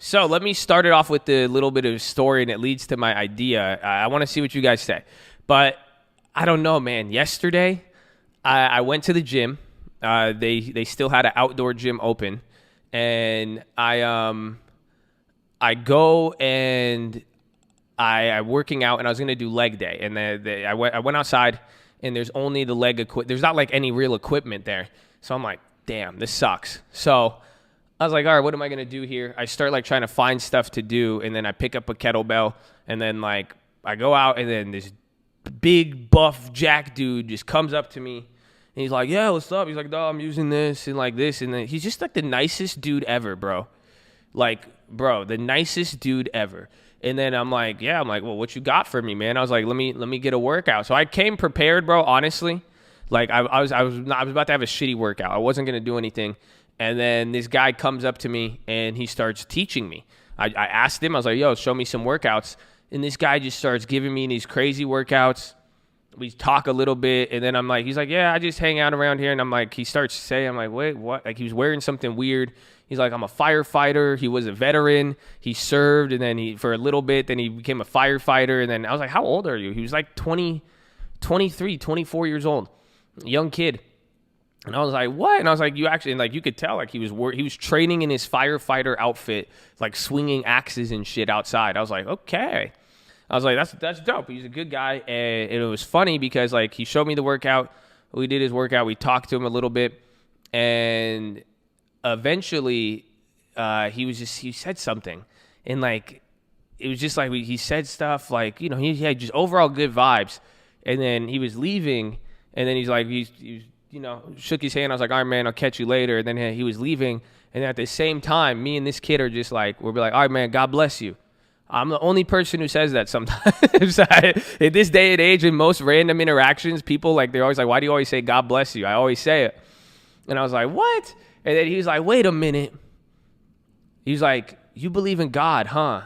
So let me start it off with a little bit of story, and it leads to my idea. I want to see what you guys say, but I don't know, man. Yesterday, I went to the gym. They still had an outdoor gym open, and I go and I'm working out, and I was gonna do leg day, and I went outside, and there's only the leg equipment. There's not like any real equipment there, so I'm like, damn, this sucks. So I was like, all right, what am I going to do here? I start like trying to find stuff to do. And then I pick up a kettlebell, and then like I go out, and then this big buff jack dude just comes up to me, and he's like, yeah, what's up? He's like, no, I'm using this and like this. And then he's just like the nicest dude ever, bro. Like, bro, the nicest dude ever. And then I'm like, well, what you got for me, man? I was like, let me get a workout. So I came prepared, bro, honestly. Like I was about to have a shitty workout. I wasn't going to do anything. And then this guy comes up to me, and he starts teaching me. I asked him, I was like, yo, show me some workouts. And this guy just starts giving me these crazy workouts. We talk a little bit, and then I'm like, he's like, yeah, I just hang out around here. And I'm like, he starts saying, I'm like, wait, what? Like he was wearing something weird. He's like, I'm a firefighter. He was a veteran. He served, and then for a little bit, then he became a firefighter. And then I was like, how old are you? He was like 23, 24 years old, young kid. And I was like, what? And I was like, you actually, and like you could tell, like he was training in his firefighter outfit, like swinging axes and shit outside. I was like, okay. I was like, that's dope. He's a good guy. And it was funny because like he showed me the workout. We did his workout. We talked to him a little bit, and eventually he said something, and like it was just like he said stuff like, you know, he had just overall good vibes. And then he was leaving, and then he's like, he's you know, shook his hand. I was like, all right, man, I'll catch you later. And then he was leaving. And at the same time, me and this kid are just like, we'll be like, all right, man, God bless you. I'm the only person who says that sometimes. In this day and age, in most random interactions, people like, they're always like, why do you always say God bless you? I always say it. And I was like, what? And then he was like, wait a minute. He was like, you believe in God, huh?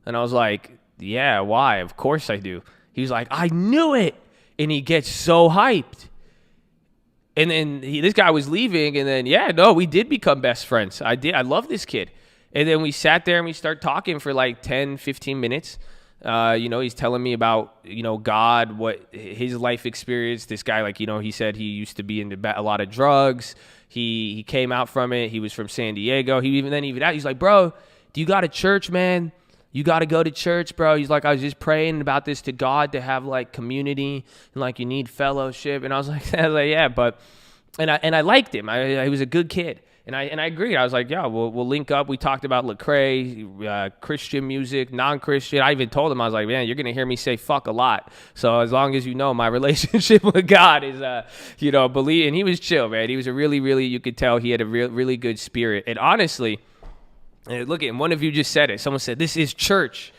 And I was like, yeah, why? Of course I do. He was like, I knew it. And he gets so hyped. And then this guy was leaving, and then, we did become best friends. I did. I love this kid. And then we sat there, and we started talking for like 10, 15 minutes. He's telling me about, God, what his life experience. This guy, like, he said he used to be into a lot of drugs. He came out from it. He was from San Diego. He's like, bro, do you got a church, man? You got to go to church, bro. He's like, I was just praying about this to God to have like community and like you need fellowship. And I was like, yeah, but, and I liked him. He was a good kid. And I agreed. I was like, yeah, we'll link up. We talked about Lecrae, Christian music, non-Christian. I even told him, I was like, man, you're going to hear me say fuck a lot. So as long as you know my relationship with God is, believe. And he was chill, man. He was a really, really, you could tell he had a really good spirit. And honestly, look at him. One of you just said it. Someone said, this is church.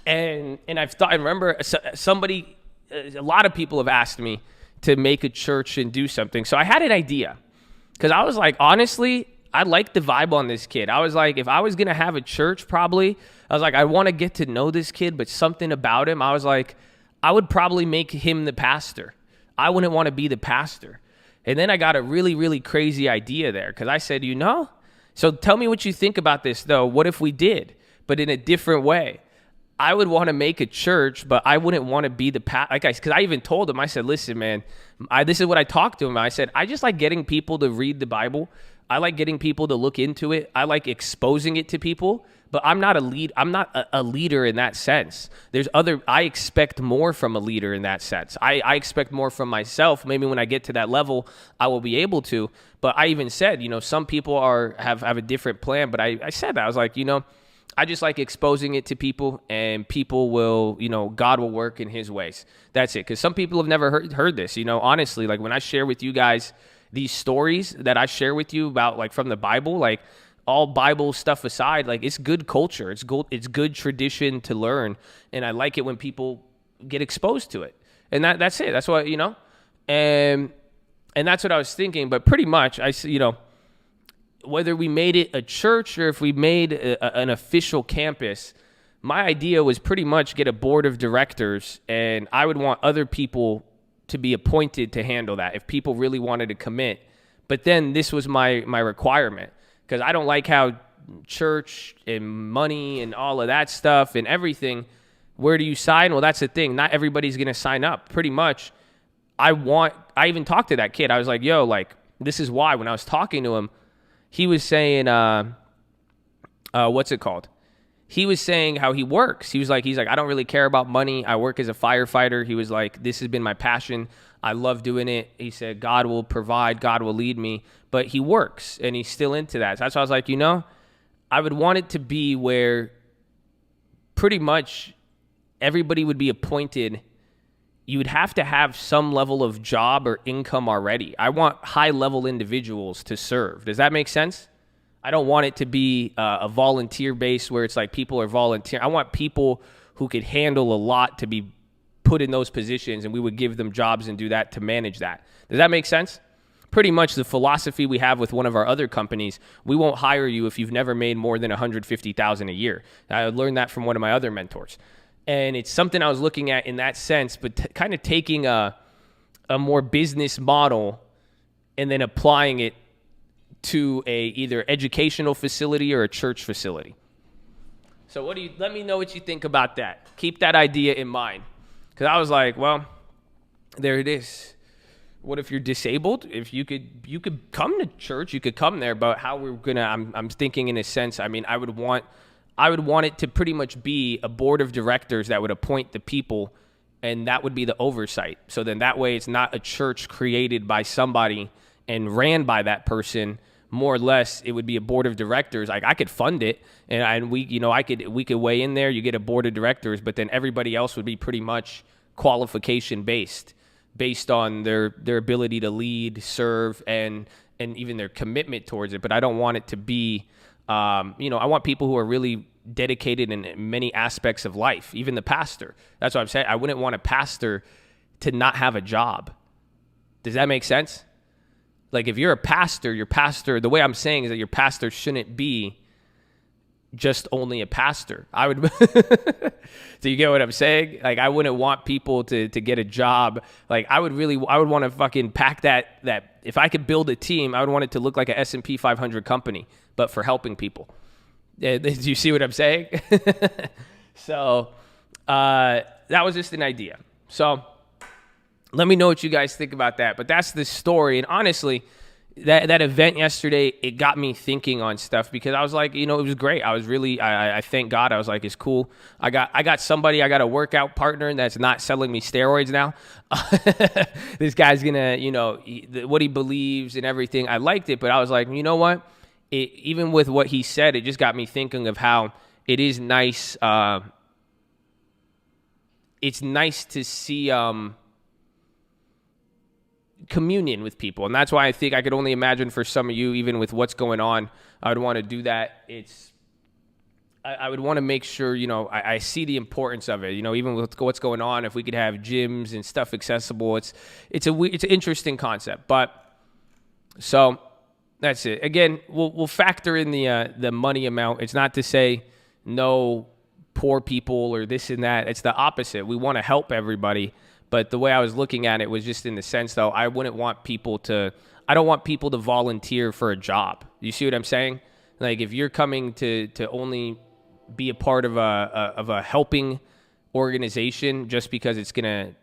And I remember somebody, a lot of people have asked me to make a church and do something. So I had an idea. Because I was like, honestly, I like the vibe on this kid. I was like, if I was going to have a church, probably, I was like, I want to get to know this kid, but something about him, I was like, I would probably make him the pastor. I wouldn't want to be the pastor. And then I got a really, really crazy idea there. Because I said, so tell me what you think about this, though. What if we did, but in a different way? I would want to make a church, but I wouldn't want to be the because I even told him, I said, listen, man, this is what I talked to him. I said, I just like getting people to read the Bible. I like getting people to look into it. I like exposing it to people, but I'm not a leader in that sense. I expect more from a leader in that sense. I expect more from myself. Maybe when I get to that level, I will be able to. But I even said, some people have a different plan. But I said that. I was like, I just like exposing it to people, and people will, God will work in his ways. That's it. Because some people have never heard this, honestly, like when I share with you guys these stories that I share with you about like from the Bible, like all Bible stuff aside, like it's good culture. It's good tradition to learn. And I like it when people get exposed to it. And that's it. That's what, and that's what I was thinking. But pretty much whether we made it a church or if we made an official campus, my idea was pretty much get a board of directors, and I would want other people to be appointed to handle that if people really wanted to commit. But then this was my requirement, because I don't like how church and money and all of that stuff and everything, where do you sign? Well, that's the thing. Not everybody's going to sign up. Pretty much, I even talked to that kid. I was like, yo, like, this is why. When I was talking to him, he was saying, what's it called? He was saying how he works. He's like, I don't really care about money. I work as a firefighter. He was like, this has been my passion. I love doing it. He said, God will provide, God will lead me. But he works, and he's still into that. So that's why I was like, I would want it to be where pretty much everybody would be appointed. You would have to have some level of job or income already. I want high-level individuals to serve. Does that make sense? I don't want it to be a volunteer base where it's like people are volunteering. I want people who could handle a lot to be put in those positions, and we would give them jobs and do that to manage that. Does that make sense? Pretty much the philosophy we have with one of our other companies, we won't hire you if you've never made more than $150,000 a year. I learned that from one of my other mentors. And it's something I was looking at in that sense, but kind of taking a more business model and then applying it to a either educational facility or a church facility. So let me know what you think about that. Keep that idea in mind. Because I was like, well, there it is. What if you're disabled? If you could come to church, you could come there, but how we're gonna I'm thinking in a sense, I mean, I would want it to pretty much be a board of directors that would appoint the people, and that would be the oversight. So then that way it's not a church created by somebody and ran by that person. More or less, it would be a board of directors. Like, I could fund it, and we could weigh in there. You get a board of directors, but then everybody else would be pretty much qualification based on their ability to lead, serve, and even their commitment towards it. But I don't want it to be, I want people who are really dedicated in many aspects of life. Even the pastor. That's what I'm saying. I wouldn't want a pastor to not have a job. Does that make sense? Like, if you're a pastor, your pastor, the way I'm saying is that your pastor shouldn't be just only a pastor. I would, do you get what I'm saying? Like, I wouldn't want people to get a job. Like, I would want to fucking pack that, if I could build a team, I would want it to look like a S&P 500 company, but for helping people. Do you see what I'm saying? So, that was just an idea. So, let me know what you guys think about that. But that's the story. And honestly, that event yesterday, it got me thinking on stuff, because I was like, it was great. I was really, I thank God. I was like, it's cool. I got a workout partner that's not selling me steroids now. This guy's gonna, what he believes and everything. I liked it, but I was like, you know what? Even with what he said, it just got me thinking of how it is nice. It's nice to see, communion with people, and that's why I think I could only imagine for some of you, even with what's going on, I would want to do that. I would want to make sure, I see the importance of it. Even with what's going on, if we could have gyms and stuff accessible, it's an interesting concept. But so that's it. Again, we'll factor in the money amount. It's not to say no poor people or this and that. It's the opposite. We want to help everybody. But the way I was looking at it was just in the sense, though, I don't want people to volunteer for a job. You see what I'm saying? Like, if you're coming to only be a part of a helping organization just because it's going to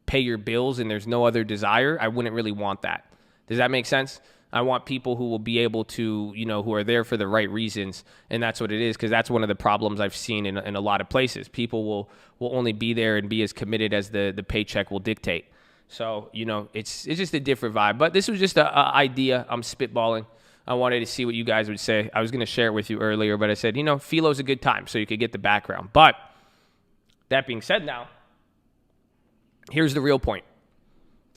pay your bills and there's no other desire, I wouldn't really want that. Does that make sense? I want people who will be able to, who are there for the right reasons. And that's what it is, because that's one of the problems I've seen in a lot of places. People will only be there and be as committed as the paycheck will dictate. So, it's just a different vibe. But this was just an idea. I'm spitballing. I wanted to see what you guys would say. I was going to share it with you earlier, but I said, Philo's a good time, so you could get the background. But that being said now, here's the real point.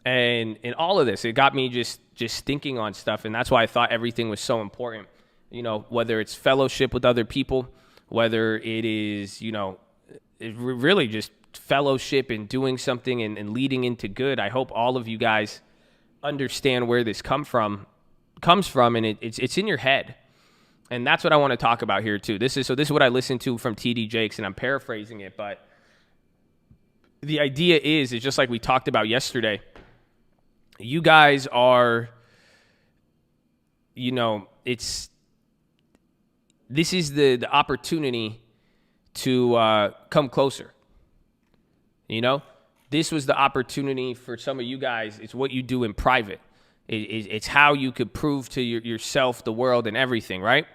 And in all of this, it got me just thinking on stuff, and that's why I thought everything was so important. Whether it's fellowship with other people, whether it is, really just fellowship and doing something and leading into good. I hope all of you guys understand where this comes from, and it's in your head. And that's what I want to talk about here too. This is what I listened to from TD Jakes, and I'm paraphrasing it, but the idea is just like we talked about yesterday. You guys are, this is the opportunity to come closer. You know, this was the opportunity for some of you guys. It's what you do in private. It's how you could prove to yourself, the world, and everything, right?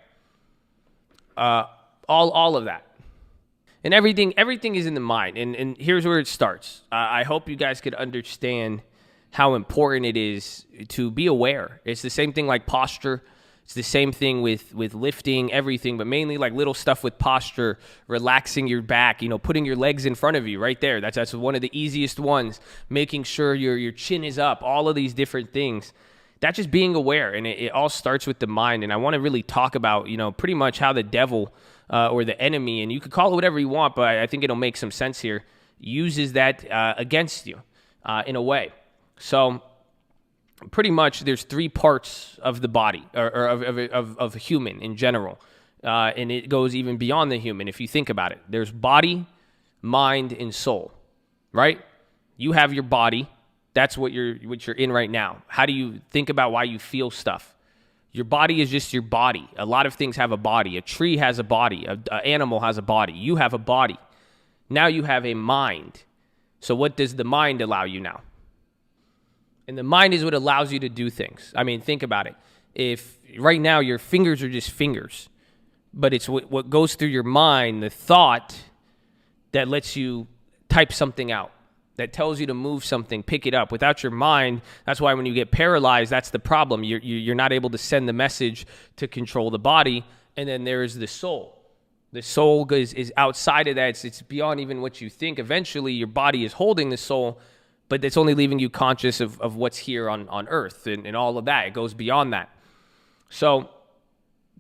All of that. And everything is in the mind. And here's where it starts. I hope you guys could understand how important it is to be aware. It's the same thing like posture. It's the same thing with lifting, everything, but mainly like little stuff with posture, relaxing your back, putting your legs in front of you right there. That's one of the easiest ones, making sure your chin is up, all of these different things. That's just being aware, and it all starts with the mind. And I want to really talk about, pretty much how the devil or the enemy, and you could call it whatever you want, but I think it'll make some sense here, uses that against you in a way. So pretty much there's three parts of the body or of a human in general. And it goes even beyond the human if you think about it. There's body, mind, and soul, right? You have your body. That's what you're in right now. How do you think about why you feel stuff? Your body is just your body. A lot of things have a body. A tree has a body. An animal has a body. You have a body. Now you have a mind. So what does the mind allow you now? And the mind is what allows you to do things. I mean, think about it. If right now your fingers are just fingers, but it's what goes through your mind, the thought that lets you type something out, that tells you to move something, pick it up. Without your mind, that's why when you get paralyzed, that's the problem. You're not able to send the message to control the body. And then there is the soul. The soul is outside of that. It's beyond even what you think. Eventually, your body is holding the soul, but it's only leaving you conscious of what's here on earth and all of that. It goes beyond that. So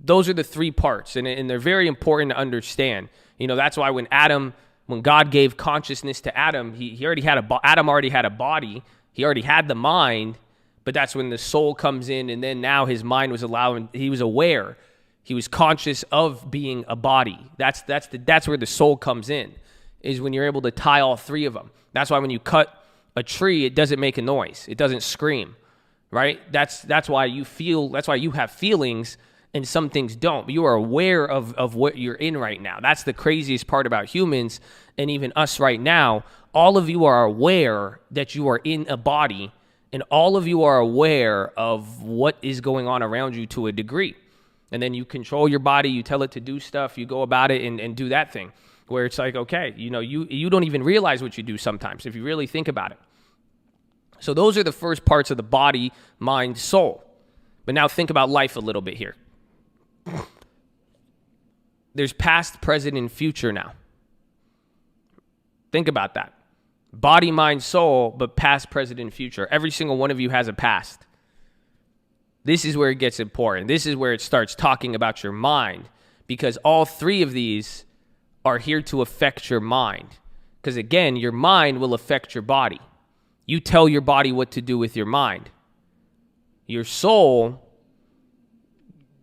those are the three parts, and they're very important to understand. That's why when God gave consciousness to Adam, Adam already had a body. He already had the mind, but that's when the soul comes in, and then now his mind was he was aware. He was conscious of being a body. That's where the soul comes in, is when you're able to tie all three of them. That's why when you cut a tree, it doesn't make a noise. It doesn't scream, right? That's why you have feelings and some things don't. You are aware of what you're in right now. That's the craziest part about humans and even us right now. All of you are aware that you are in a body, and all of you are aware of what is going on around you to a degree. And then you control your body, you tell it to do stuff, you go about it and do that thing. Where it's like, okay, you don't even realize what you do sometimes if you really think about it. So those are the first parts of the body, mind, soul. But now think about life a little bit here. There's past, present, and future now. Think about that. Body, mind, soul, but past, present, and future. Every single one of you has a past. This is where it gets important. This is where it starts talking about your mind, because all three of these are here to affect your mind. Because again, your mind will affect your body. You tell your body what to do with your mind. Your soul,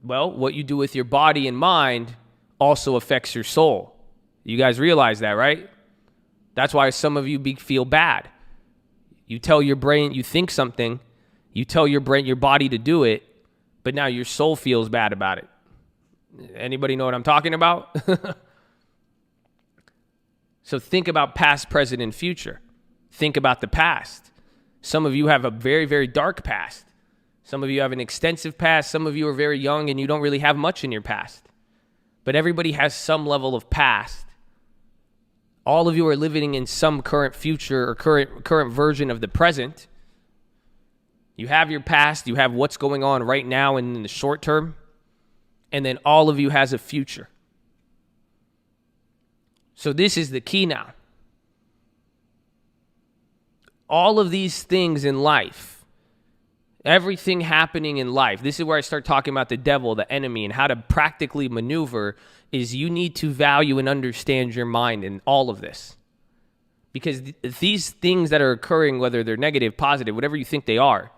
well, what you do with your body and mind also affects your soul. You guys realize that, right? That's why some of you feel bad. You tell your brain, you think something, you tell your brain, your body to do it, but now your soul feels bad about it. Anybody know what I'm talking about? So think about past, present, and future. Think about the past. Some of you have a very, very dark past. Some of you have an extensive past. Some of you are very young and you don't really have much in your past. But everybody has some level of past. All of you are living in some current future or current version of the present. You have your past. You have what's going on right now and in the short term. And then all of you has a future. So this is the key now. All of these things in life, everything happening in life, this is where I start talking about the devil, the enemy, and how to practically maneuver, is you need to value and understand your mind in all of this. Because these things that are occurring, whether they're negative, positive, whatever you think they are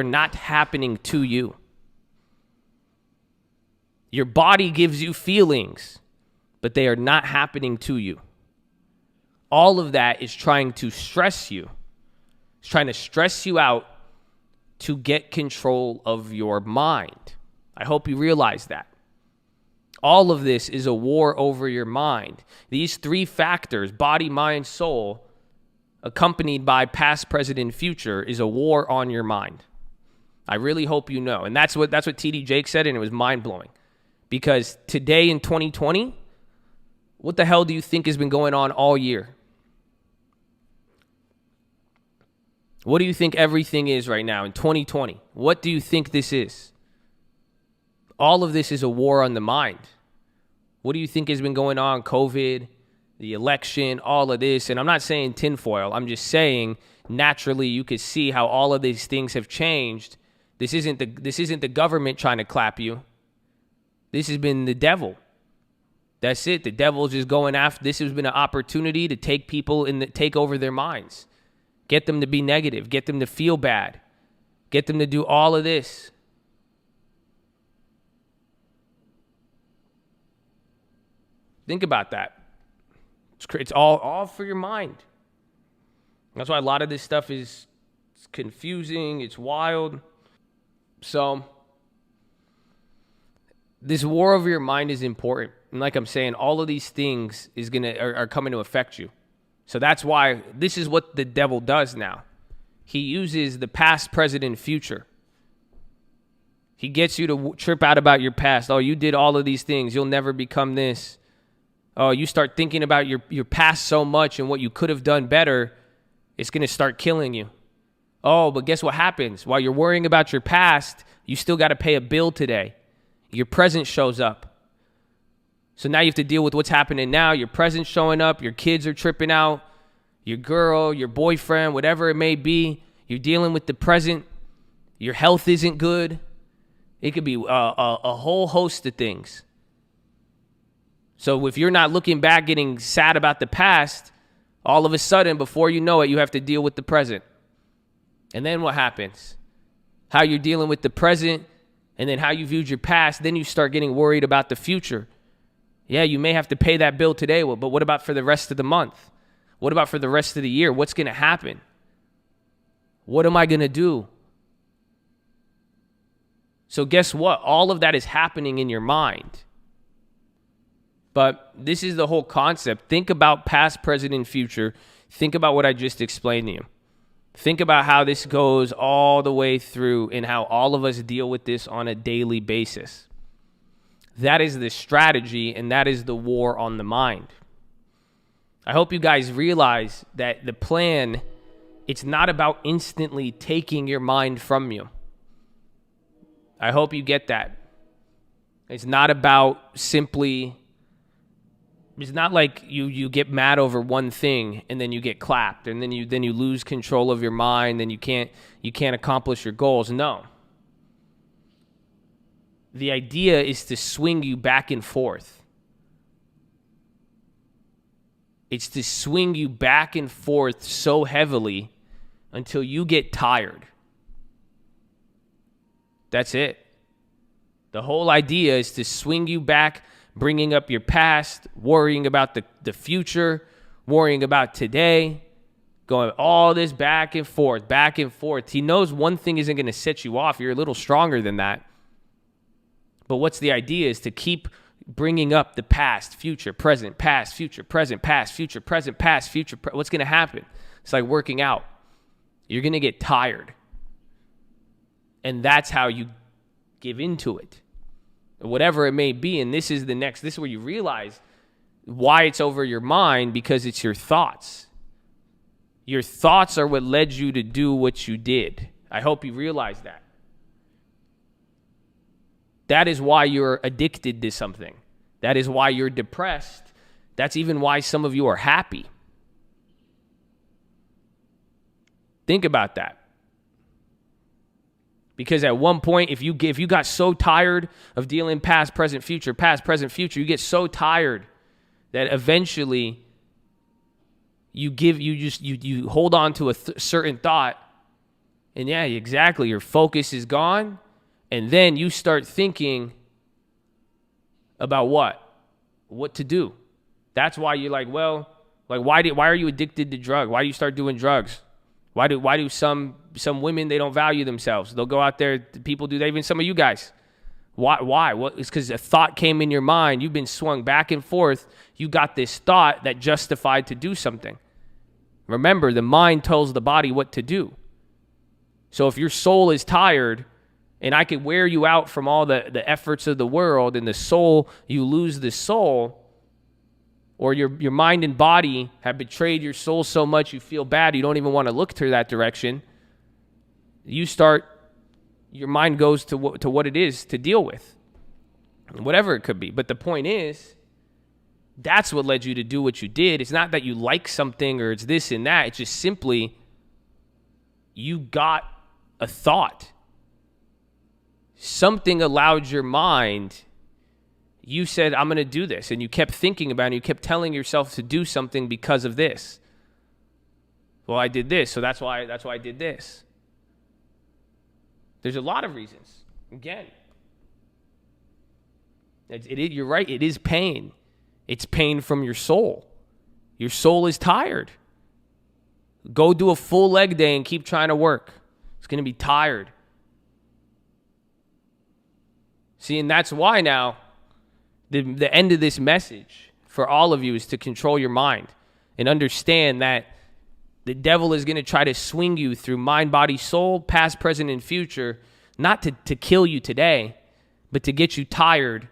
not happening to you. Your body gives you feelings, but they are not happening to you. All of that is trying to stress you. It's trying to stress you out to get control of your mind. I hope you realize that. All of this is a war over your mind. These three factors, body, mind, soul, accompanied by past, present, and future, is a war on your mind. I really hope you know. And that's what TD Jake said, and it was mind-blowing. Because today in 2020, what the hell do you think has been going on all year? What do you think everything is right now in 2020? What do you think this is? All of this is a war on the mind. What do you think has been going on? COVID, the election, all of this. And I'm not saying tinfoil. I'm just saying naturally you could see how all of these things have changed. This isn't the government trying to clap you. This has been the devil. That's it. The devil's just going after. This has been an opportunity to take people take over their minds. Get them to be negative. Get them to feel bad. Get them to do all of this. Think about that. It's all for your mind. That's why a lot of this stuff is confusing. It's wild. So this war over your mind is important. And like I'm saying, all of these things are coming to affect you. So that's why this is what the devil does now. He uses the past, present, and future. He gets you to trip out about your past. Oh, you did all of these things. You'll never become this. Oh, you start thinking about your past so much and what you could have done better, it's going to start killing you. Oh, but guess what happens? While you're worrying about your past, you still got to pay a bill today. Your present shows up. So now you have to deal with what's happening now. Your present's showing up. Your kids are tripping out. Your girl, your boyfriend, whatever it may be. You're dealing with the present. Your health isn't good. It could be a whole host of things. So if you're not looking back, getting sad about the past, all of a sudden, before you know it, you have to deal with the present. And then what happens? How you're dealing with the present and then how you viewed your past, then you start getting worried about the future. Yeah, you may have to pay that bill today, but what about for the rest of the month? What about for the rest of the year? What's going to happen? What am I going to do? So guess what? All of that is happening in your mind. But this is the whole concept. Think about past, present, and future. Think about what I just explained to you. Think about how this goes all the way through and how all of us deal with this on a daily basis. That is the strategy, and that is the war on the mind. I hope you guys realize that the plan, it's not about instantly taking your mind from you. I hope you get that. It's not about simply, it's not like you get mad over one thing and then you get clapped and then you lose control of your mind and you can't accomplish your goals. No. The idea is to swing you back and forth. It's to swing you back and forth so heavily until you get tired. That's it. The whole idea is to swing you back, bringing up your past, worrying about the future, worrying about today, going all this back and forth, back and forth. He knows one thing isn't going to set you off. You're a little stronger than that. But what's the idea is to keep bringing up the past, future, present, past, future, present, past, future, present, past, future. What's going to happen? It's like working out. You're going to get tired. And that's how you give into it. Whatever it may be. And this is where you realize why it's over your mind, because it's your thoughts. Your thoughts are what led you to do what you did. I hope you realize that. That is why you're addicted to something. That is why you're depressed. That's even why some of you are happy. Think about that. Because at one point, if you got so tired of dealing past, present, future, you get so tired that eventually you hold on to a certain thought, and yeah, exactly, your focus is gone. And then you start thinking about what to do. That's why you're like, well, like why are you addicted to drugs? Why do you start doing drugs? Why do some women, they don't value themselves? They'll go out there, people do that, even some of you guys. Why? What? It's because a thought came in your mind. You've been swung back and forth. You got this thought that justified to do something. Remember, the mind tells the body what to do. So if your soul is tired, and I could wear you out from all the efforts of the world, and the soul, you lose the soul, or your mind and body have betrayed your soul so much you feel bad, you don't even want to look to that direction, your mind goes to what it is to deal with, whatever it could be. But the point is, that's what led you to do what you did. It's not that you like something or it's this and that. It's just simply you got a thought. Something allowed your mind. You said, I'm going to do this. And you kept thinking about it. You kept telling yourself to do something because of this. Well, I did this, so that's why I did this. There's a lot of reasons. Again, you're right. It is pain. It's pain from your soul. Your soul is tired. Go do a full leg day and keep trying to work. It's going to be tired. See, and that's why now the end of this message for all of you is to control your mind and understand that the devil is going to try to swing you through mind, body, soul, past, present, and future, not to kill you today, but to get you tired,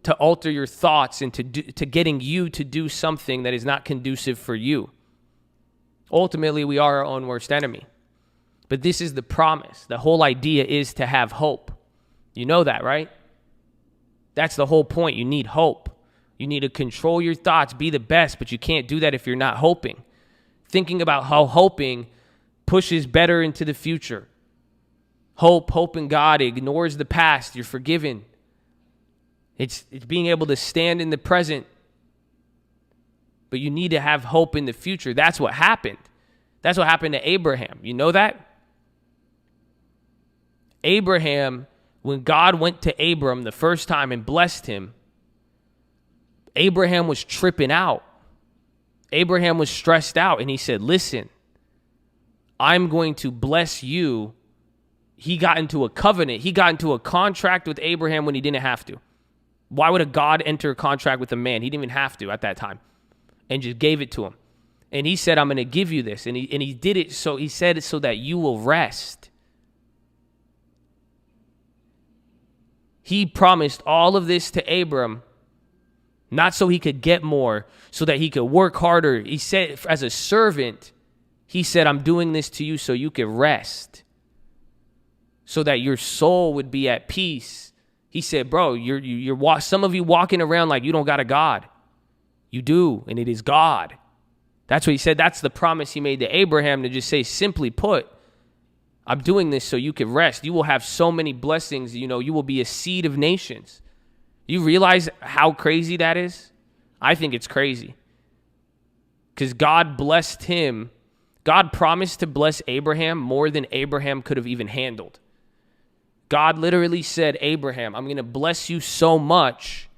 to alter your thoughts, and to getting you to do something that is not conducive for you. Ultimately, we are our own worst enemy. But this is the promise. The whole idea is to have hope. You know that, right? That's the whole point. You need hope. You need to control your thoughts, be the best, but you can't do that if you're not hoping. Thinking about how hoping pushes better into the future. Hope in God ignores the past. You're forgiven. It's being able to stand in the present. But you need to have hope in the future. That's what happened. That's what happened to Abraham. You know that? Abraham, when God went to Abram the first time and blessed him, Abraham was tripping out. Abraham was stressed out, and he said, listen, I'm going to bless you. He got into a covenant. He got into a contract with Abraham when he didn't have to. Why would a God enter a contract with a man? He didn't even have to at that time, and just gave it to him. And he said, I'm going to give you this. And he did it, so he said it so that you will rest. He promised all of this to Abram, not so he could get more, so that he could work harder. He said, as a servant, he said, I'm doing this to you so you could rest, so that your soul would be at peace. He said, bro, you're some of you walking around like you don't got a God. You do, and it is God. That's what he said. That's the promise he made to Abraham, to just say, simply put, I'm doing this so you can rest. You will have so many blessings. You will be a seed of nations. You realize how crazy that is? I think it's crazy. Because God blessed him. God promised to bless Abraham more than Abraham could have even handled. God literally said, Abraham, I'm going to bless you so much,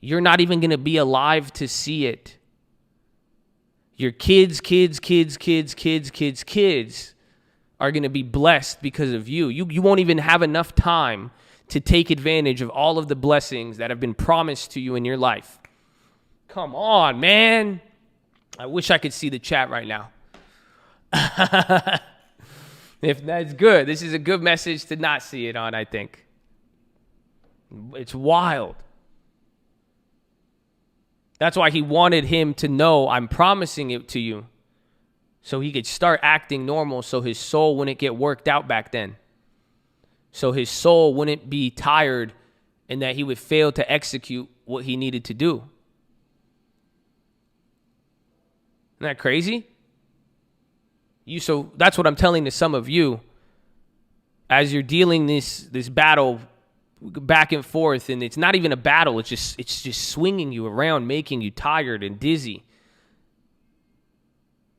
you're not even going to be alive to see it. Your kids are going to be blessed because of you. You won't even have enough time to take advantage of all of the blessings that have been promised to you in your life. Come on, man. I wish I could see the chat right now. If that's good. This is a good message to not see it on, I think. It's wild. That's why he wanted him to know, I'm promising it to you, so he could start acting normal, so his soul wouldn't get worked out back then. So his soul wouldn't be tired and that he would fail to execute what he needed to do. Isn't that crazy? So that's what I'm telling to some of you as you're dealing this battle back and forth, and it's not even a battle, it's just swinging you around, making you tired and dizzy.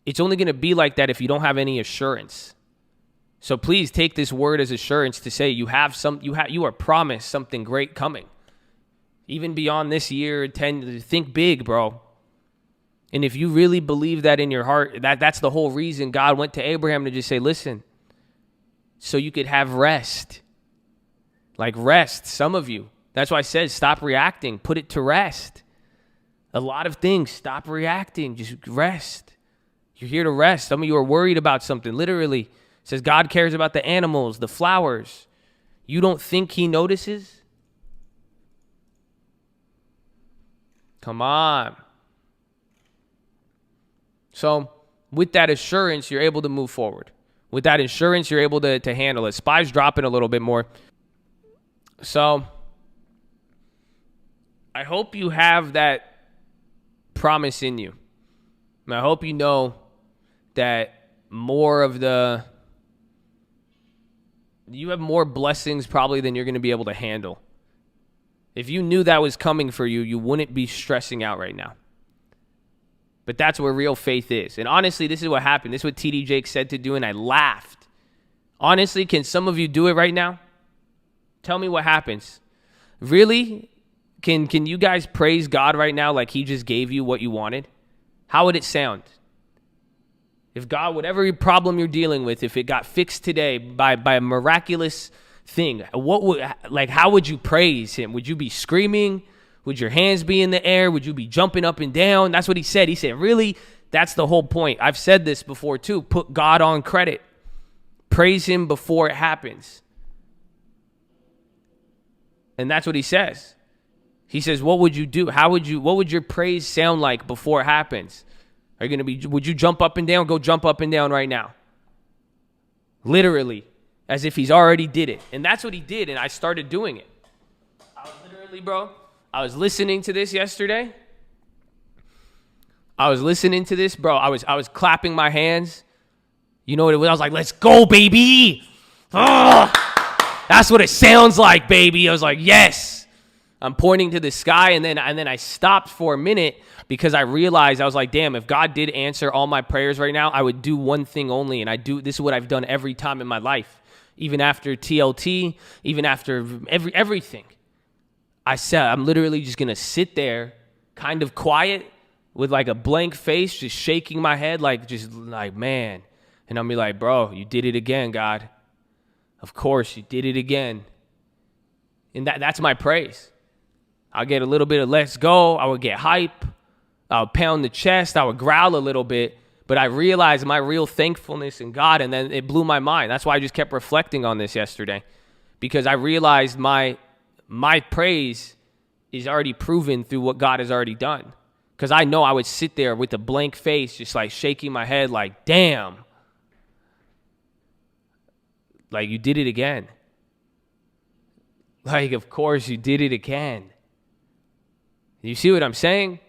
It's only going to be like that if you don't have any assurance. So please take this word as assurance to say you are promised something great coming. Even beyond this year, think big, bro. And if you really believe that in your heart, that's the whole reason God went to Abraham to just say, listen, so you could have rest. Like rest, some of you. That's why I said stop reacting. Put it to rest. A lot of things, stop reacting. Just rest. You're here to rest. Some of you are worried about something. Literally, it says God cares about the animals, the flowers. You don't think he notices? Come on. So with that assurance, you're able to move forward. With that assurance, you're able to handle it. SPY's dropping a little bit more. So I hope you have that promise in you. And I hope you know that you have more blessings probably than you're going to be able to handle. If you knew that was coming for you, you wouldn't be stressing out right now. But that's where real faith is. And honestly, this is what happened. This is what TD Jakes said to do, and I laughed. Honestly, can some of you do it right now? Tell me what happens. Really? Can you guys praise God right now like he just gave you what you wanted? How would it sound? If God, whatever problem you're dealing with, if it got fixed today by a miraculous thing, how would you praise him? Would you be screaming? Would your hands be in the air? Would you be jumping up and down? That's what he said. He said, really? That's the whole point. I've said this before too. Put God on credit. Praise him before it happens. And that's what he says. He says, what would you do? What would your praise sound like before it happens? Would you jump up and down? Go jump up and down right now. Literally, as if he's already did it. And that's what he did, and I started doing it. I was listening to this yesterday. I was clapping my hands. You know what it was? I was like, let's go, baby. Oh, that's what it sounds like, baby. I was like, yes. I'm pointing to the sky, and then I stopped for a minute because I realized, I was like, damn, if God did answer all my prayers right now, I would do one thing only, and this is what I've done every time in my life. Even after TLT, even after everything. I said, I'm literally just going to sit there kind of quiet with like a blank face, just shaking my head man. And I'll be like, bro, you did it again, God. Of course, you did it again. And that's my praise. I'll get a little bit of let's go. I would get hype. I would pound the chest. I would growl a little bit. But I realized my real thankfulness in God, and then it blew my mind. That's why I just kept reflecting on this yesterday. Because I realized my praise is already proven through what God has already done. Because I know I would sit there with a blank face, just like shaking my head like, damn. Like, you did it again. Like, of course, you did it again. You see what I'm saying?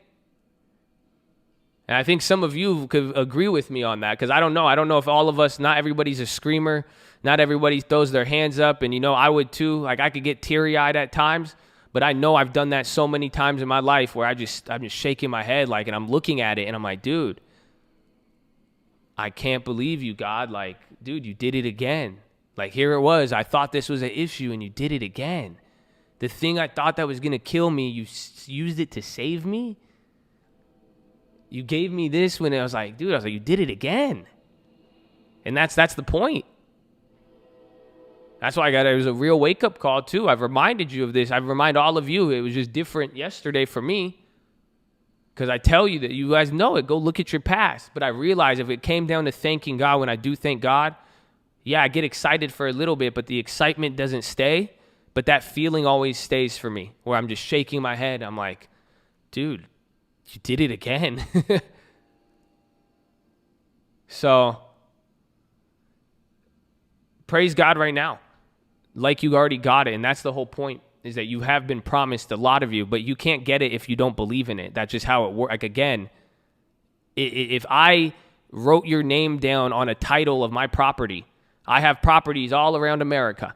And I think some of you could agree with me on that, because I don't know. I don't know if all of us, not everybody's a screamer. Not everybody throws their hands up. And, I would too. Like, I could get teary-eyed at times. But I know I've done that so many times in my life where I'm just shaking my head, like, and I'm looking at it, and I'm like, dude, I can't believe you, God. Like, dude, you did it again. Like, here it was. I thought this was an issue, and you did it again. The thing I thought that was going to kill me, you used it to save me? You gave me this when I was like, dude, you did it again. And that's the point. That's why it was a real wake-up call, too. I've reminded you of this. I've reminded all of you. It was just different yesterday for me. Because I tell you that you guys know it. Go look at your past. But I realize if it came down to thanking God, when I do thank God, yeah, I get excited for a little bit, but the excitement doesn't stay. But that feeling always stays for me, where I'm just shaking my head. I'm like, dude, you did it again. So, praise God right now. Like you already got it. And that's the whole point, is that you have been promised, a lot of you, but you can't get it if you don't believe in it. That's just how it works. Like, again, if I wrote your name down on a title of my property, I have properties all around America.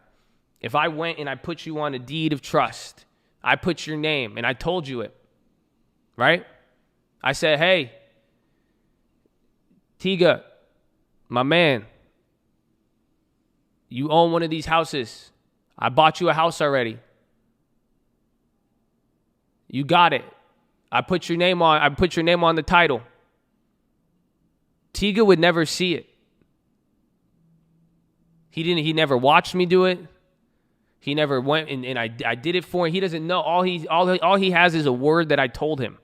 If I went and I put you on a deed of trust, I put your name and I told you it, right? I said, hey, Tiga, my man, you own one of these houses. I bought you a house already. You got it. I put your name on the title. Tiga would never see it. He never watched me do it. He never went and I did it for him. He doesn't know. All he has is a word that I told him.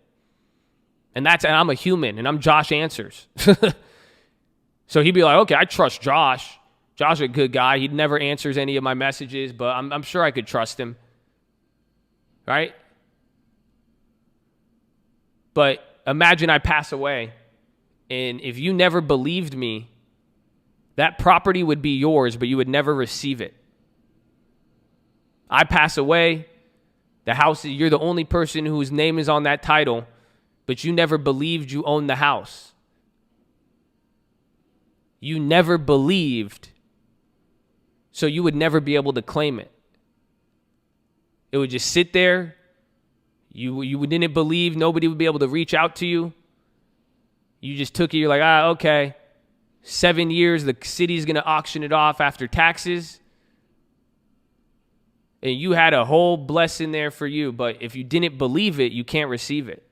And I'm a human, and I'm Josh Answers. So he'd be like, okay, I trust Josh. Josh is a good guy. He never answers any of my messages, but I'm sure I could trust him. Right? But imagine I pass away, and if you never believed me, that property would be yours, but you would never receive it. I pass away, the house, you're the only person whose name is on that title, but you never believed you owned the house. You never believed, so you would never be able to claim it. It would just sit there. You didn't believe, nobody would be able to reach out to you. You just took it, you're like, okay. 7 years, the city's going to auction it off after taxes. And you had a whole blessing there for you, but if you didn't believe it, you can't receive it.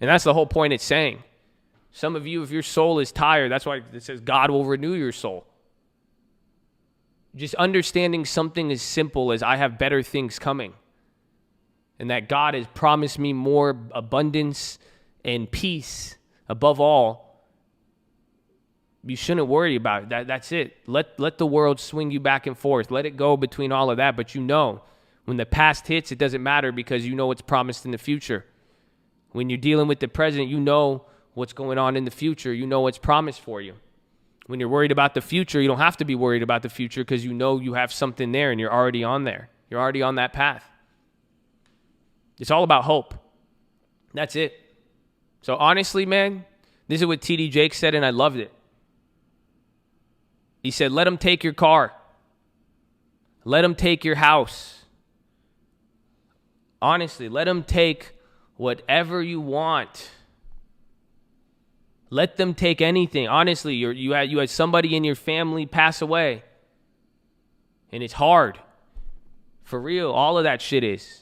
And that's the whole point it's saying. Some of you, if your soul is tired, that's why it says God will renew your soul. Just understanding something as simple as I have better things coming. And that God has promised me more abundance and peace above all. You shouldn't worry about it. That's it. Let the world swing you back and forth. Let it go between all of that. But you know, when the past hits, it doesn't matter because you know what's promised in the future. When you're dealing with the present, you know what's going on in the future. You know what's promised for you. When you're worried about the future, you don't have to be worried about the future because you know you have something there and you're already on there. You're already on that path. It's all about hope. That's it. So honestly, man, this is what T.D. Jakes said, and I loved it. He said, let them take your car. Let them take your house. Honestly, let them take whatever you want. Let them take anything. Honestly, you had somebody in your family pass away. And it's hard. For real, all of that shit is.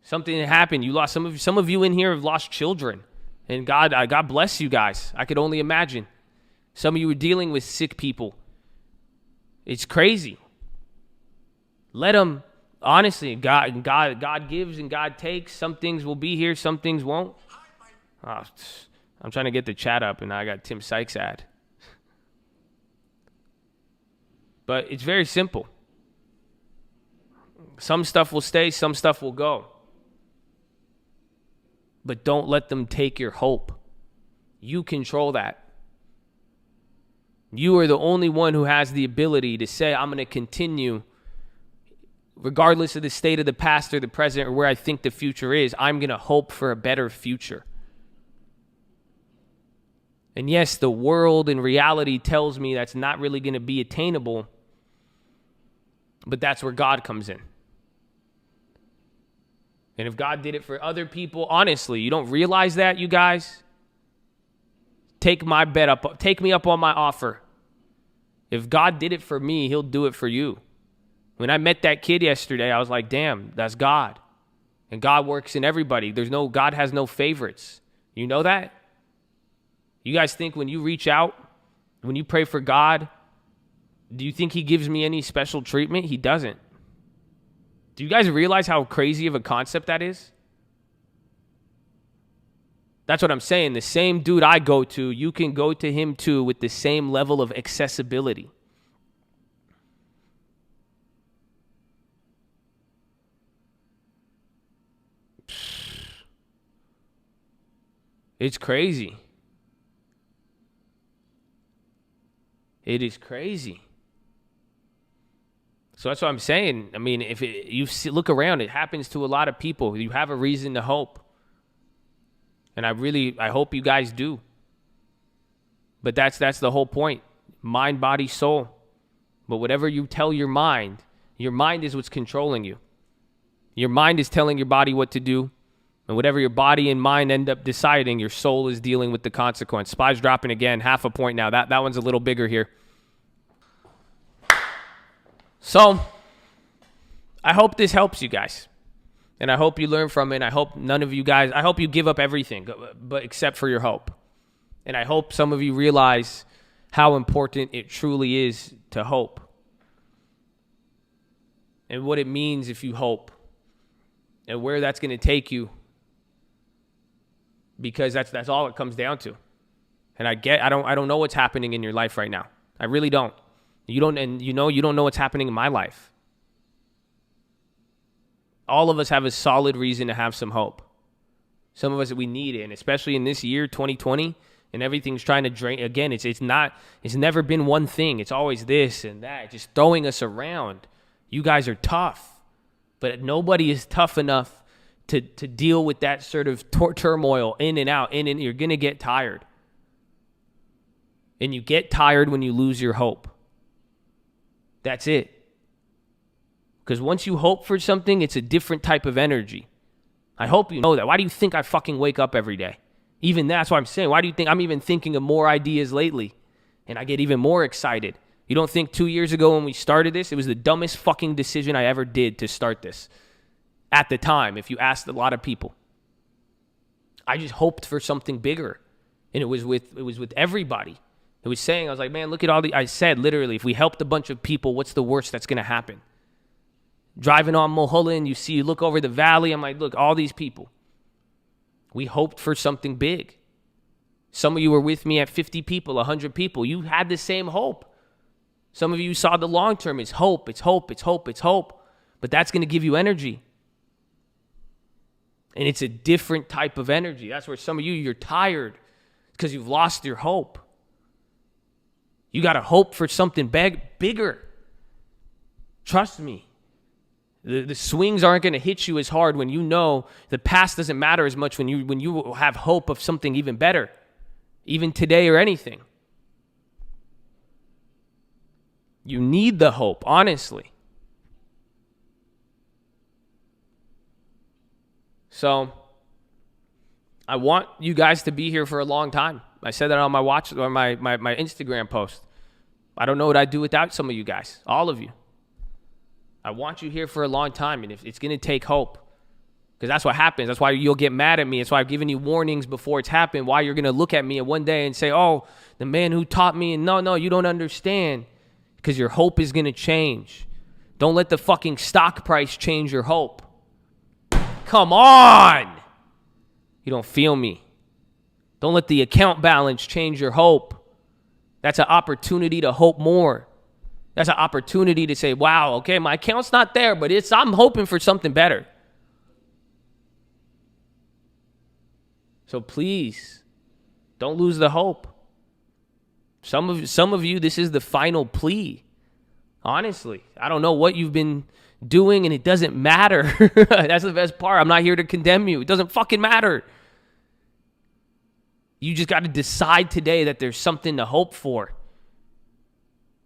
Something that happened. You lost some of you in here have lost children. And God bless you guys. I could only imagine. Some of you were dealing with sick people. It's crazy. Let them, honestly, God gives and God takes. Some things will be here, some things won't. Oh, I'm trying to get the chat up, and I got Tim Sykes ad. But it's very simple. Some stuff will stay, some stuff will go. But don't let them take your hope. You control that. You are the only one who has the ability to say, I'm going to continue, regardless of the state of the past or the present or where I think the future is, I'm going to hope for a better future. And yes, the world and reality tells me that's not really going to be attainable, but that's where God comes in. And if God did it for other people, honestly, you don't realize that, you guys? Take my bet up. Take me up on my offer. If God did it for me, he'll do it for you. When I met that kid yesterday, I was like, damn, that's God. And God works in everybody. God has no favorites. You know that? You guys think when you reach out, when you pray for God, do you think he gives me any special treatment? He doesn't. Do you guys realize how crazy of a concept that is? That's what I'm saying. The same dude I go to, you can go to him too with the same level of accessibility. It's crazy. It is crazy. So that's what I'm saying. I mean, if look around, it happens to a lot of people. You have a reason to hope. And I hope you guys do. But that's the whole point. Mind, body, soul. But whatever you tell your mind is what's controlling you. Your mind is telling your body what to do. And whatever your body and mind end up deciding, your soul is dealing with the consequence. SPY's dropping again, 0.5 point now. That one's a little bigger here. So, I hope this helps you guys. And I hope you learn from it. I hope I hope you give up everything, but except for your hope. And I hope some of you realize how important it truly is to hope. and what it means if you hope and where that's going to take you, because that's all it comes down to. And I don't know what's happening in your life right now. I really don't. You don't know what's happening in my life. All of us have a solid reason to have some hope. Some of us, we need it, and especially in this year, 2020, and everything's trying to drain. Again, it's never been one thing. It's always this and that, just throwing us around. You guys are tough, but nobody is tough enough to deal with that sort of turmoil in and out. You're going to get tired. And you get tired when you lose your hope. That's it. Because once you hope for something, it's a different type of energy. I hope you know that. Why do you think I fucking wake up every day? Even that's what I'm saying. Why do you think I'm even thinking of more ideas lately? And I get even more excited. You don't think 2 years ago when we started this, it was the dumbest fucking decision I ever did to start this. At the time, if you asked a lot of people. I just hoped for something bigger. And it was with everybody. It was saying, I was like, man, look at I said literally, if we helped a bunch of people, what's the worst that's going to happen? Driving on Mulholland, you look over the valley. I'm like, look, all these people. We hoped for something big. Some of you were with me at 50 people, 100 people. You had the same hope. Some of you saw the long term. It's hope, it's hope, it's hope, it's hope. But that's going to give you energy. And it's a different type of energy. That's where some of you're tired because you've lost your hope. You got to hope for something bigger. Trust me. The swings aren't going to hit you as hard when you know the past doesn't matter as much when you have hope of something even better, even today or anything. You need the hope, honestly. So I want you guys to be here for a long time. I said that on my Instagram post. I don't know what I'd do without some of you guys, all of you. I want you here for a long time, and if it's going to take hope, because that's what happens. That's why you'll get mad at me. That's why I've given you warnings before it's happened, why you're going to look at me one day and say, oh, the man who taught me, and no, you don't understand, because your hope is going to change. Don't let the fucking stock price change your hope. Come on! You don't feel me. Don't let the account balance change your hope. That's an opportunity to hope more. That's an opportunity to say, wow, okay, my account's not there, but I'm hoping for something better. So please, don't lose the hope. Some of you, this is the final plea. Honestly, I don't know what you've been doing, and it doesn't matter. That's the best part. I'm not here to condemn you. It doesn't fucking matter. You just got to decide today that there's something to hope for.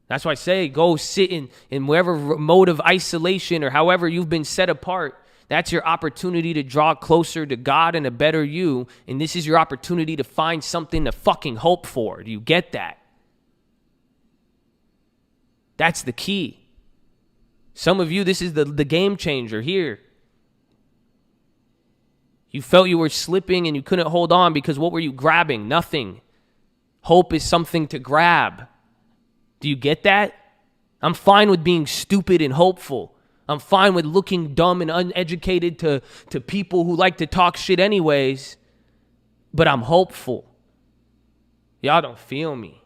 That's why I say go sit in wherever mode of isolation or however you've been set apart. That's your opportunity to draw closer to God and a better you. And this is your opportunity to find something to fucking hope for. Do you get that? That's the key. Some of you, this is the game changer here. You felt you were slipping and you couldn't hold on because what were you grabbing? Nothing. Hope is something to grab. Do you get that? I'm fine with being stupid and hopeful. I'm fine with looking dumb and uneducated to people who like to talk shit anyways. But I'm hopeful. Y'all don't feel me.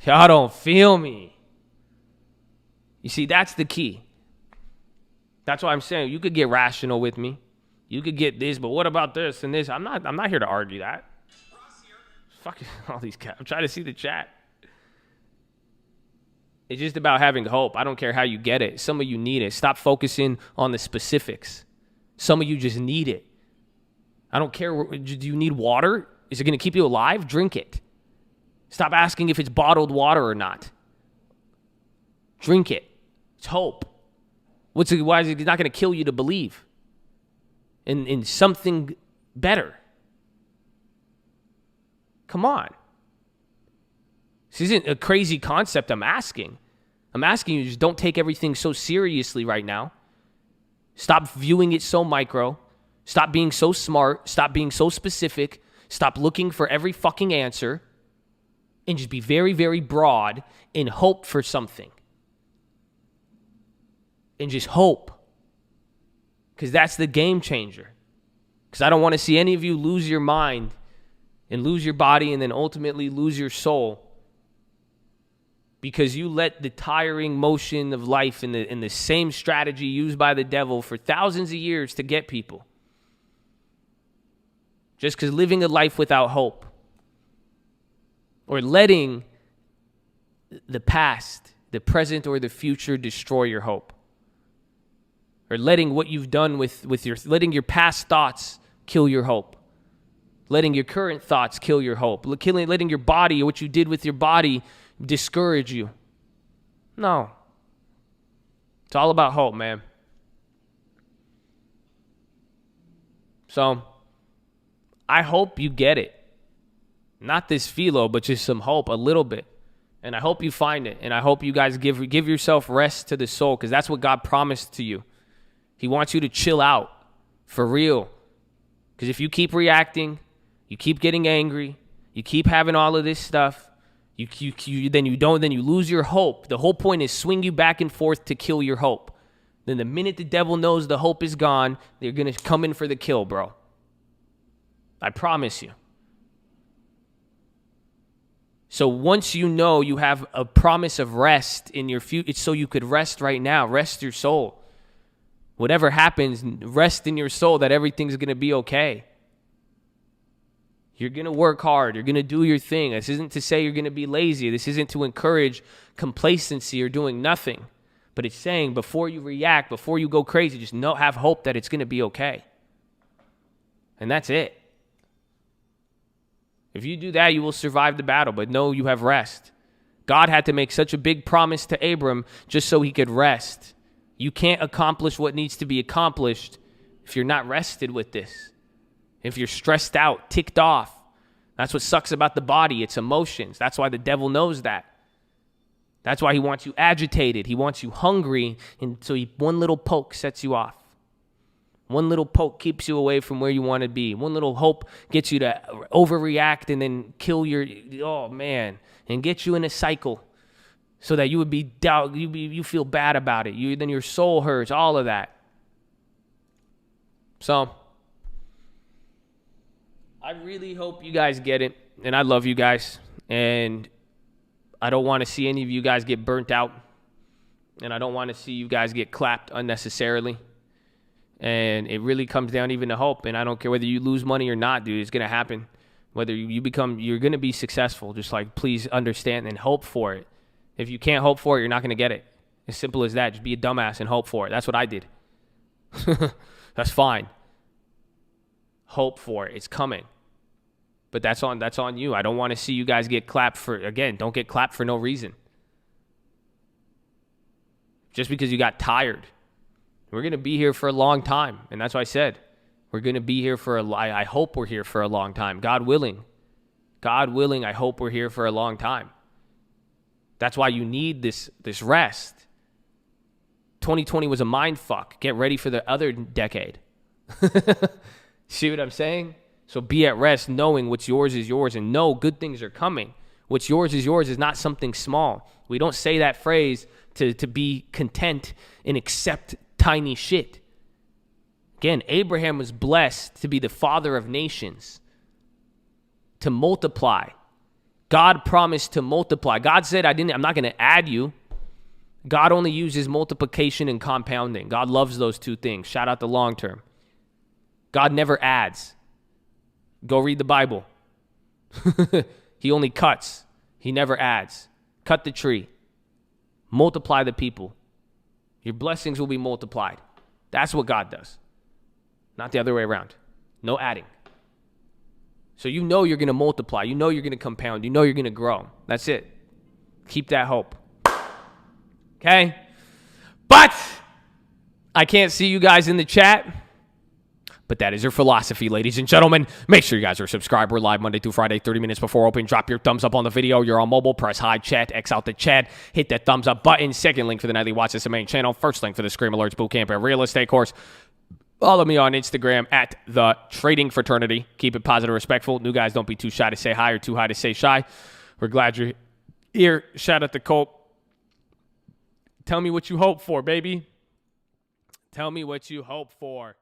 Y'all don't feel me. You see, that's the key. That's why I'm saying you could get rational with me. You could get this, but what about this and this? I'm not here to argue that. Fuck all these cats. I'm trying to see the chat. It's just about having hope. I don't care how you get it. Some of you need it. Stop focusing on the specifics. Some of you just need it. I don't care. Do you need water? Is it going to keep you alive? Drink it. Stop asking if it's bottled water or not. Drink it. It's hope. Why is it not going to kill you to believe in something better? Come on. This isn't a crazy concept I'm asking. I'm asking you, just don't take everything so seriously right now. Stop viewing it so micro. Stop being so smart. Stop being so specific. Stop looking for every fucking answer. And just be very, very broad and hope for something. and just hope. Because that's the game changer. Because I don't want to see any of you lose your mind and lose your body and then ultimately lose your soul because you let the tiring motion of life and the same strategy used by the devil for thousands of years to get people. Just because living a life without hope or letting the past, the present, or the future destroy your hope. Or letting what you've done letting your past thoughts kill your hope. Letting your current thoughts kill your hope. Letting your body or what you did with your body discourage you. No. It's all about hope, man. So, I hope you get it. Not this philo, but just some hope, a little bit. And I hope you find it. And I hope you guys give yourself rest to the soul, because that's what God promised to you. He wants you to chill out for real. Because if you keep reacting, you keep getting angry, you keep having all of this stuff, then you lose your hope. The whole point is swing you back and forth to kill your hope. Then the minute the devil knows the hope is gone, they're going to come in for the kill, bro. I promise you. So once you know you have a promise of rest in your future, it's so you could rest right now, rest your soul. Whatever happens, rest in your soul that everything's going to be okay. You're going to work hard. You're going to do your thing. This isn't to say you're going to be lazy. This isn't to encourage complacency or doing nothing. But it's saying before you react, before you go crazy, just have hope that it's going to be okay. And that's it. If you do that, you will survive the battle. But no, you have rest. God had to make such a big promise to Abram just so he could rest. You can't accomplish what needs to be accomplished if you're not rested with this. If you're stressed out, ticked off. That's what sucks about the body. It's emotions. That's why the devil knows that. That's why he wants you agitated. He wants you hungry. And so one little poke sets you off. One little poke keeps you away from where you want to be. One little hope gets you to overreact and then kill and get you in a cycle so that you would be you feel bad about it. Then your soul hurts, all of that. So I really hope you guys get it, and I love you guys, and I don't want to see any of you guys get burnt out, and I don't want to see you guys get clapped unnecessarily. And it really comes down even to hope. And I don't care whether you lose money or not, dude. It's going to happen. Whether you're going to be successful. Just like, please understand and hope for it. If you can't hope for it, you're not going to get it. As simple as that. Just be a dumbass and hope for it. That's what I did. That's fine. Hope for it. It's coming. But that's on you. I don't want to see you guys get clapped for, again, don't get clapped for no reason. Just because you got tired. We're going to be here for a long time. And that's what I said. We're going to be here I hope we're here for a long time. God willing. God willing, I hope we're here for a long time. That's why you need this rest. 2020 was a mind fuck. Get ready for the other decade. See what I'm saying? So be at rest knowing what's yours is yours and know good things are coming. What's yours is not something small. We don't say that phrase to be content and accept tiny shit. Again, Abraham was blessed to be the father of nations, to multiply. God promised to multiply. God said, I'm not going to add you. God only uses multiplication and compounding. God loves those two things. Shout out the long term. God never adds. Go read the Bible. He only cuts. He never adds. Cut the tree. Multiply the people. Your blessings will be multiplied. That's what God does. Not the other way around. No adding. So you know you're going to multiply. You know you're going to compound. You know you're going to grow. That's it. Keep that hope. Okay? But I can't see you guys in the chat. But that is your philosophy, ladies and gentlemen. Make sure you guys are subscribed. We're live Monday through Friday, 30 minutes before open. Drop your thumbs up on the video. You're on mobile. Press hi chat. X out the chat. Hit that thumbs up button. Second link for the Nightly Watch. That's the main channel. First link for the Scream Alerts Bootcamp and Real Estate course. Follow me on Instagram at The Trading Fraternity. Keep it positive, respectful. New guys, don't be too shy to say hi or too high to say shy. We're glad you're here. Shout out to Colt. Tell me what you hope for, baby. Tell me what you hope for.